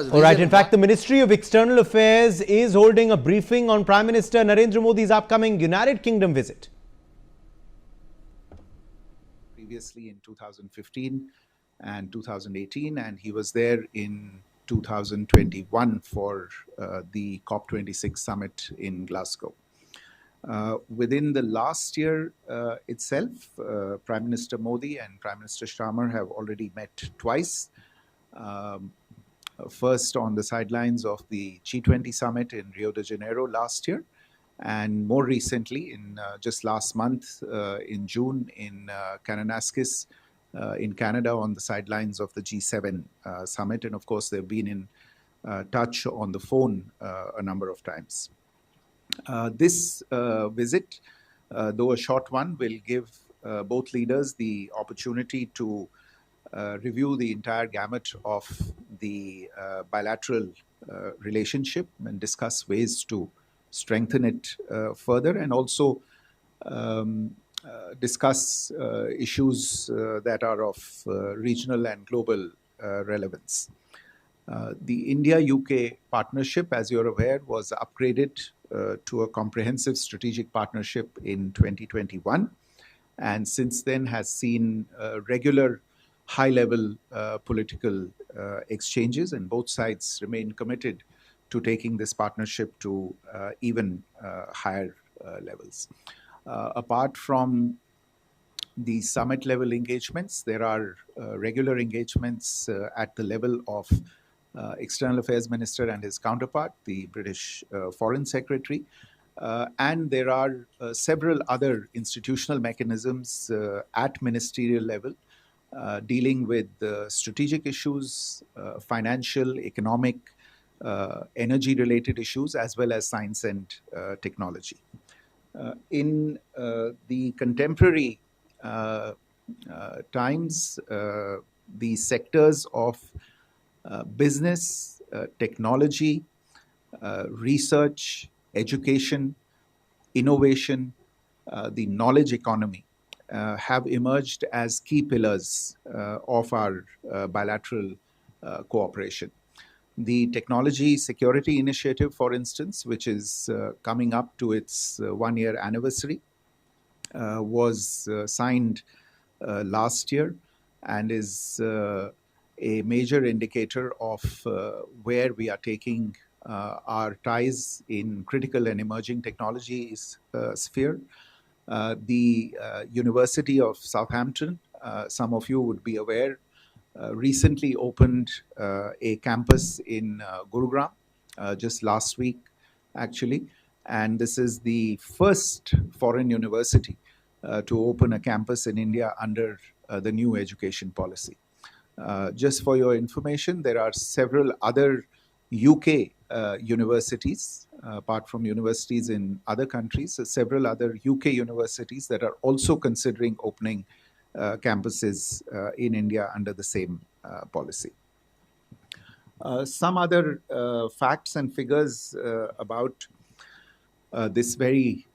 All right. In fact, the Ministry of External Affairs is holding a briefing on Prime Minister Narendra Modi's upcoming United Kingdom visit. Previously in 2015 and 2018, and he was there in 2021 for the COP26 summit in Glasgow. Within the last year itself, Prime Minister Modi and Prime Minister Starmer have already met twice. First on the sidelines of the G20 summit in Rio de Janeiro last year, and more recently in just last month in June in Kananaskis in Canada on the sidelines of the G7 summit. And of course, they've been in touch on the phone a number of times. This visit, though a short one, will give both leaders the opportunity to review the entire gamut of the bilateral relationship and discuss ways to strengthen it further, and also discuss issues that are of regional and global relevance. The India-UK partnership, as you're aware, was upgraded to a comprehensive strategic partnership in 2021, and since then has seen regular high-level political exchanges, and both sides remain committed to taking this partnership to even higher levels. Apart from the summit-level engagements, there are regular engagements at the level of External Affairs Minister and his counterpart, the British Foreign Secretary, and there are several other institutional mechanisms at ministerial level dealing with strategic issues, financial, economic, energy-related issues, as well as science and technology. In the contemporary times, the sectors of business, technology, research, education, innovation, the knowledge economy have emerged as key pillars of our bilateral cooperation. The Technology Security Initiative, for instance, which is coming up to its one-year anniversary, was signed last year and is a major indicator of where we are taking our ties in critical and emerging technologies sphere. The University of Southampton, some of you would be aware, recently opened a campus in Gurugram just last week, actually. And this is the first foreign university to open a campus in India under the new education policy. Just for your information, there are several other UK universities, apart from universities in other countries, several other UK universities that are also considering opening campuses in India under the same policy. Some other facts and figures about this very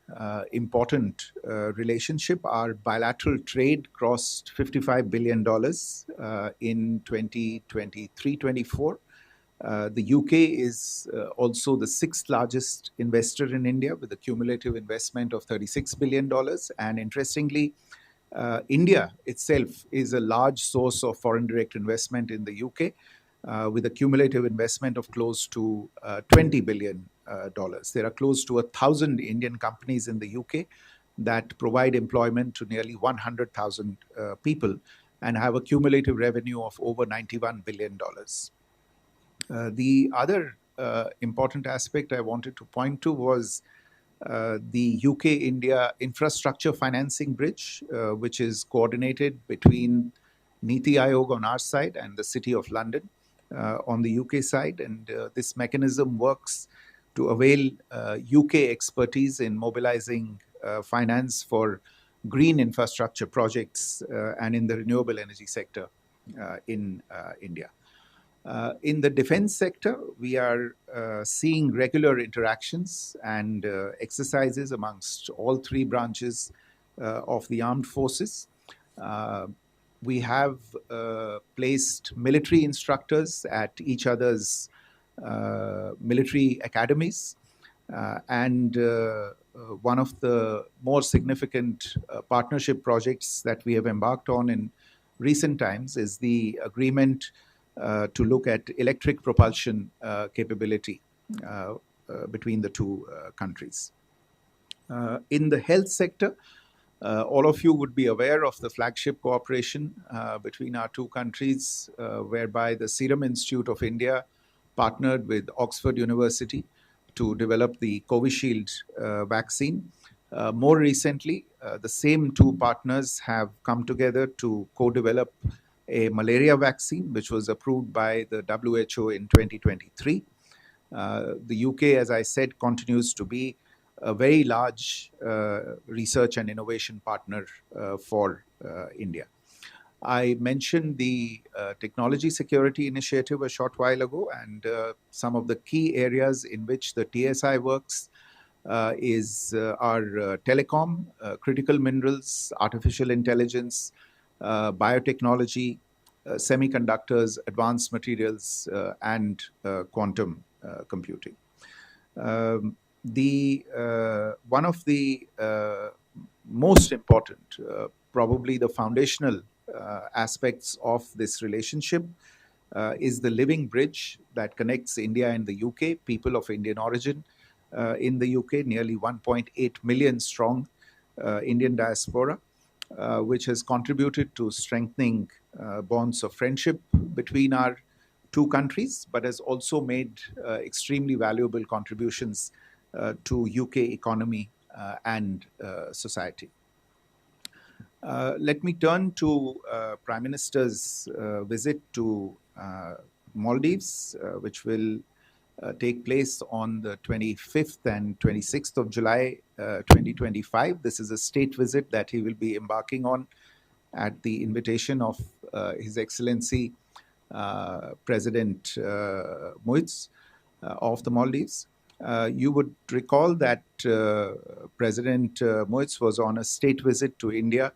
important relationship. Our bilateral trade crossed $55 billion in 2023-24. The UK is also the sixth largest investor in India with a cumulative investment of $36 billion. And interestingly, India itself is a large source of foreign direct investment in the UK with a cumulative investment of close to $20 billion. There are close to 1,000 Indian companies in the UK that provide employment to nearly 100,000 people and have a cumulative revenue of over $91 billion. The other important aspect I wanted to point to was the UK-India infrastructure financing bridge, which is coordinated between Niti Aayog on our side and the City of London on the UK side. And this mechanism works to avail UK expertise in mobilizing finance for green infrastructure projects and in the renewable energy sector in India. In the defense sector, we are seeing regular interactions and exercises amongst all three branches of the armed forces. We have placed military instructors at each other's military academies. And one of the more significant partnership projects that we have embarked on in recent times is the agreement to look at electric propulsion capability between the two countries. In the health sector, all of you would be aware of the flagship cooperation between our two countries, whereby the Serum Institute of India partnered with Oxford University to develop the Covishield vaccine. More recently, the same two partners have come together to co-develop a malaria vaccine, which was approved by the WHO in 2023. The UK, as I said, continues to be a very large research and innovation partner for India. I mentioned the technology security initiative a short while ago, and some of the key areas in which the TSI works is our telecom, critical minerals, artificial intelligence, biotechnology, semiconductors, advanced materials, and quantum computing. One of the most important, probably the foundational aspects of this relationship is the living bridge that connects India and the UK, people of Indian origin in the UK, nearly 1.8 million strong Indian diaspora, which has contributed to strengthening bonds of friendship between our two countries, but has also made extremely valuable contributions to UK economy and society. Let me turn to Prime Minister's visit to Maldives, which will take place on the 25th and 26th of July 2025. This is a state visit that he will be embarking on at the invitation of His Excellency President Muiz of the Maldives. You would recall that President Muiz was on a state visit to India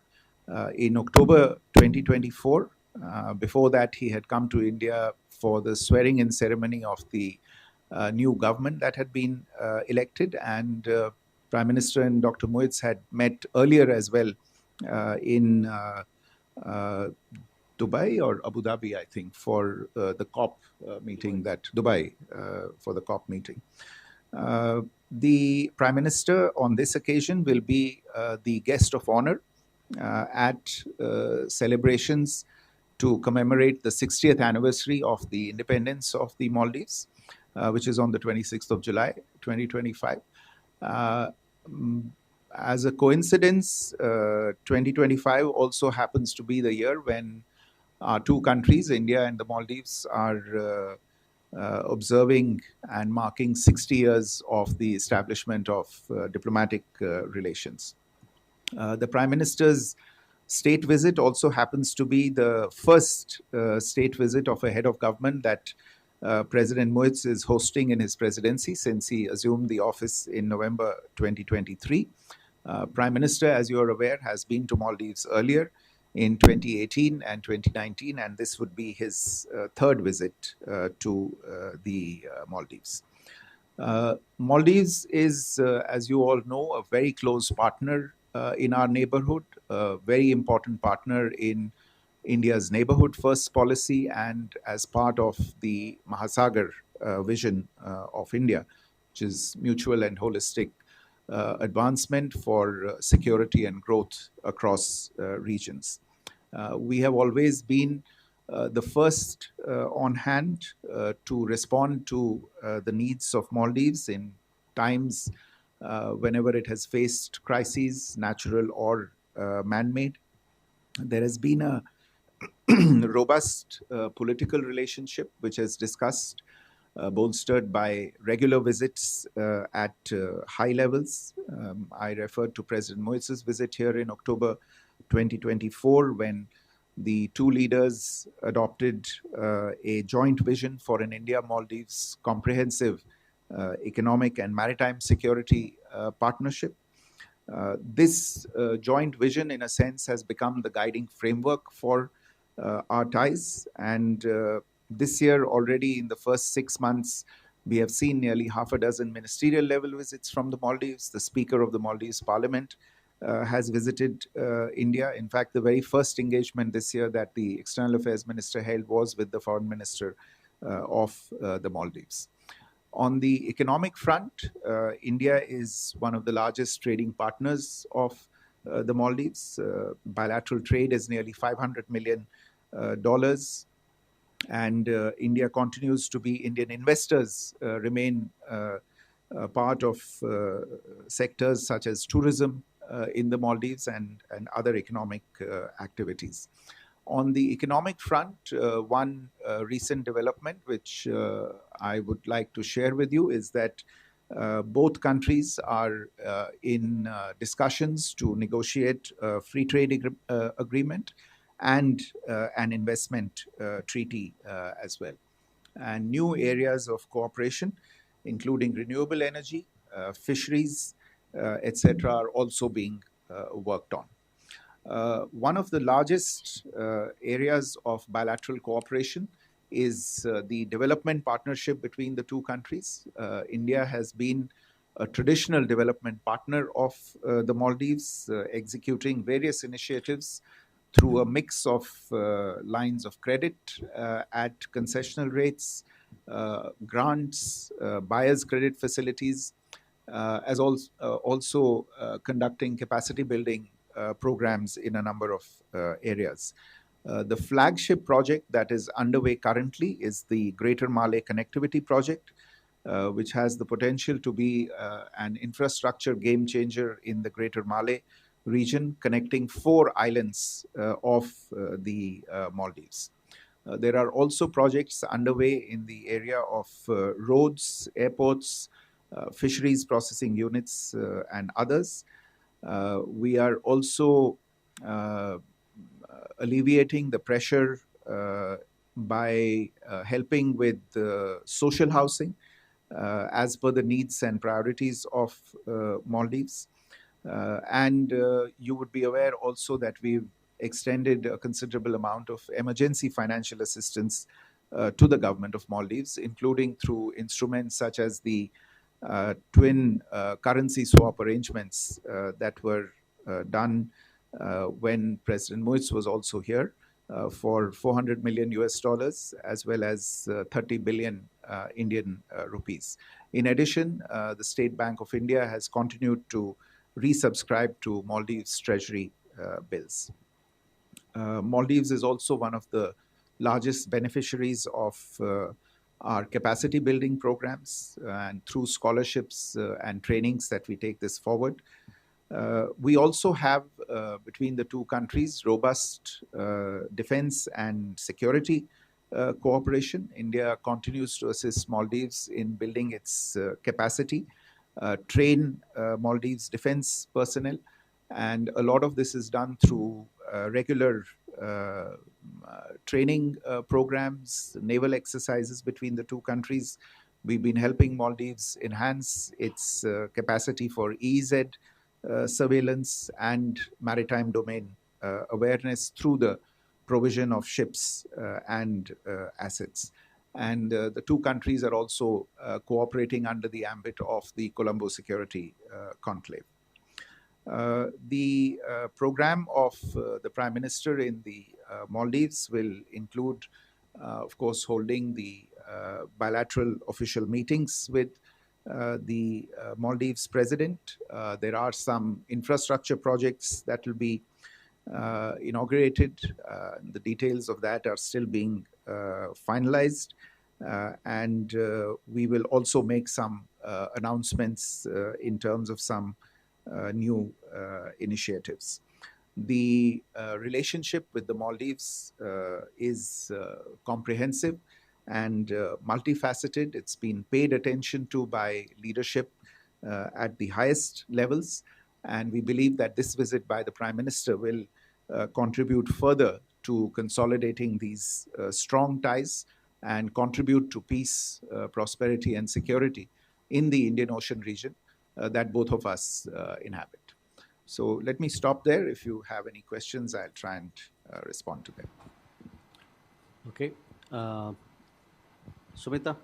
in October 2024. Before that, he had come to India for the swearing-in ceremony of the new government that had been elected, and Prime Minister and Dr. Muiz had met earlier as well in Dubai or Abu Dhabi, I think, for the COP meeting, that Dubai for the COP meeting. The Prime Minister on this occasion will be the guest of honor at celebrations to commemorate the 60th anniversary of the independence of the Maldives, which is on the 26th of July, 2025. As a coincidence, 2025 also happens to be the year when our two countries, India and the Maldives, are observing and marking 60 years of the establishment of diplomatic relations. The Prime Minister's state visit also happens to be the first state visit of a head of government that President Muiz is hosting in his presidency since he assumed the office in November 2023. Prime Minister, as you are aware, has been to Maldives earlier in 2018 and 2019, and this would be his third visit to the Maldives. Maldives is, as you all know, a very close partner in our neighborhood, a very important partner in India's neighborhood first policy, and as part of the Mahasagar vision of India, which is mutual and holistic advancement for security and growth across regions. We have always been the first on hand to respond to the needs of Maldives in times whenever it has faced crises, natural or man-made. There has been a robust political relationship which is discussed, bolstered by regular visits at high levels. I referred to President Muiz's visit here in October 2024 when the two leaders adopted a joint vision for an India-Maldives comprehensive economic and maritime security partnership. This joint vision, in a sense, has become the guiding framework for our ties, and This year, already in the first 6 months, we have seen nearly half a dozen ministerial level visits from the Maldives. The Speaker of the Maldives Parliament has visited India. In fact, the very first engagement this year that the External Affairs Minister held was with the Foreign Minister of the Maldives. On the economic front, India is one of the largest trading partners of the Maldives. Bilateral trade is nearly $500 million. And India continues to be, Indian investors remain part of sectors such as tourism in the Maldives and other economic activities. On the economic front, one recent development which I would like to share with you is that both countries are in discussions to negotiate a free trade agreement and an investment treaty as well. And new areas of cooperation, including renewable energy, fisheries, etc., are also being worked on. One of the largest areas of bilateral cooperation is the development partnership between the two countries. India has been a traditional development partner of the Maldives, executing various initiatives through a mix of lines of credit at concessional rates, grants, buyer's credit facilities, as also conducting capacity building programs in a number of areas. The flagship project that is underway currently is the Greater Malay Connectivity Project, which has the potential to be an infrastructure game changer in the Greater Malay region, connecting 4 islands of the Maldives. There are also projects underway in the area of roads, airports, fisheries processing units, and others. We are also alleviating the pressure by helping with social housing as per the needs and priorities of Maldives. And you would be aware also that we've extended a considerable amount of emergency financial assistance to the government of Maldives, including through instruments such as the twin currency swap arrangements that were done when President Moise was also here for 400 million US dollars, as well as 30 billion Indian rupees. In addition, the State Bank of India has continued to resubscribe to Maldives Treasury bills. Maldives is also one of the largest beneficiaries of our capacity building programs, and through scholarships and trainings that we take this forward. We also have, between the two countries, robust defense and security cooperation. India continues to assist Maldives in building its capacity, train Maldives defense personnel, and a lot of this is done through regular training programs, naval exercises between the two countries. We've been helping Maldives enhance its capacity for EEZ surveillance and maritime domain awareness through the provision of ships and assets. And the two countries are also cooperating under the ambit of the Colombo Security Conclave. The program of the Prime Minister in the Maldives will include, of course, holding the bilateral official meetings with the Maldives President. There are some infrastructure projects that will be inaugurated. The details of that are still being finalized. And we will also make some announcements in terms of some new initiatives. The relationship with the Maldives is comprehensive and multifaceted. It's been paid attention to by leadership at the highest levels. And we believe that this visit by the Prime Minister will contribute further to consolidating these strong ties and contribute to peace, prosperity, and security in the Indian Ocean region that both of us inhabit. So let me stop there. If you have any questions, I'll try and respond to them. Okay. Sumita?